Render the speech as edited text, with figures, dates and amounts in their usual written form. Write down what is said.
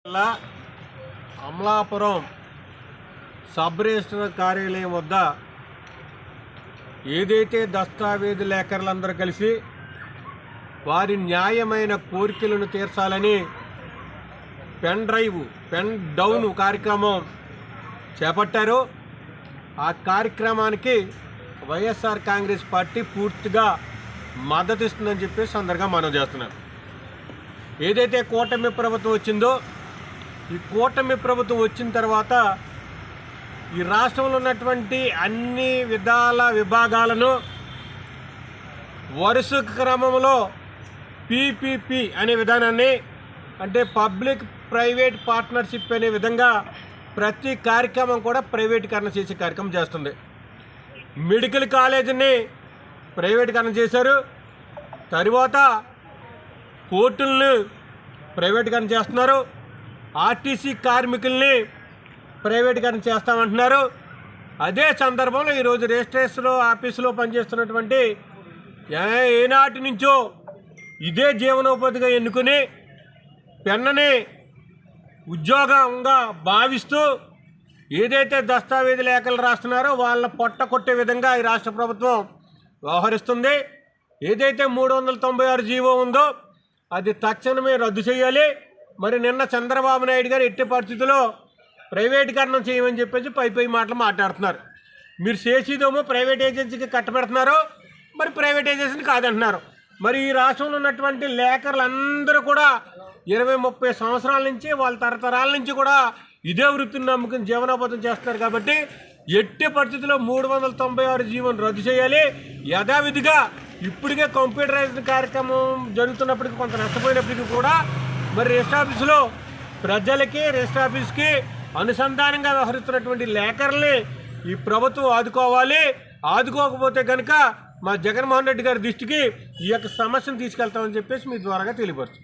జిల్లా Amalapuram sub register కార్యాలయం వద్ద ఏదైతే దస్తావేజు లేఖరులందరూ కలిసి వారి న్యాయమైన కోరికలను తీర్చాలని పెన్ డౌన్ కార్యక్రమం చేపట్టారో ఆ కార్యక్రమానికి వైఎస్ఆర్ కాంగ్రెస్ పార్టీ పూర్తిగా మద్దతు ఇస్తుందని చెప్పి సందర్భంగా మనం చేస్తున్నాం. ఏదైతే కూటమి ప్రభుత్వం వచ్చిందో ఈ కూటమి ప్రభుత్వం వచ్చిన తర్వాత ఈ రాష్ట్రంలో ఉన్నటువంటి అన్ని విధాల విభాగాలను వరుస క్రమంలో పీపీపీ అనే విధానాన్ని అంటే పబ్లిక్ ప్రైవేట్ పార్ట్నర్షిప్ అనే విధంగా ప్రతి కార్యక్రమం కూడా ప్రైవేటీకరణ చేసే కార్యక్రమం చేస్తుంది. మెడికల్ కాలేజీని ప్రైవేటీకరణ చేశారు. తరువాత కోర్టులను ప్రైవేటీకరణ చేస్తున్నారు. ఆర్టీసీ కార్మికుల్ని ప్రైవేటీకరణ చేస్తామంటున్నారు. అదే సందర్భంలో ఈరోజు రిజిస్ట్రేషన్ ఆఫీసులో పనిచేస్తున్నటువంటి ఏనాటి నుంచో ఇదే జీవనోపాధిగా ఎన్నుకుని పెన్నని ఉద్యోగంగా భావిస్తూ ఏదైతే దస్తావేజు లేఖలు రాస్తున్నారో వాళ్ళని పొట్ట కొట్టే విధంగా ఈ రాష్ట్ర ప్రభుత్వం వ్యవహరిస్తుంది. ఏదైతే 396 జీవో ఉందో అది తక్షణమే రద్దు చేయాలి. మరి నిన్న చంద్రబాబు నాయుడు గారు ఎట్టి పరిస్థితుల్లో ప్రైవేటీకరణ చేయమని చెప్పేసి పై మాటలు మాట్లాడుతున్నారు. మీరు చేసేదేమో ప్రైవేట్ ఏజెన్సీకి కట్టబెడుతున్నారు, మరి ప్రైవేట్ ఏజెన్సీని కాదంటున్నారు. మరి ఈ రాష్ట్రంలో ఉన్నటువంటి లేఖరులందరూ కూడా 20-30 సంవత్సరాల నుంచి వాళ్ళ తరతరాల నుంచి కూడా ఇదే వృత్తిని నమ్ముకుని జీవనోపాధం చేస్తున్నారు. కాబట్టి ఎట్టి పరిస్థితుల్లో 396 జీవోను రద్దు చేయాలి. యథావిధిగా ఇప్పటికే కంప్యూటరైజ్డ్ కార్యక్రమం జరుగుతున్నప్పటికీ కొంత నష్టపోయినప్పటికీ కూడా మరి రిజిస్టర్ ఆఫీసులో ప్రజలకి రిజిస్టర్ ఆఫీస్కి అనుసంధానంగా వ్యవహరిస్తున్నటువంటి లేఖర్ని ఈ ప్రభుత్వం ఆదుకోవాలి. ఆదుకోకపోతే కనుక మా జగన్మోహన్ రెడ్డి గారి దృష్టికి ఈ యొక్క సమస్యను తీసుకెళ్తామని చెప్పేసి మీ ద్వారాగా తెలియపరుచు.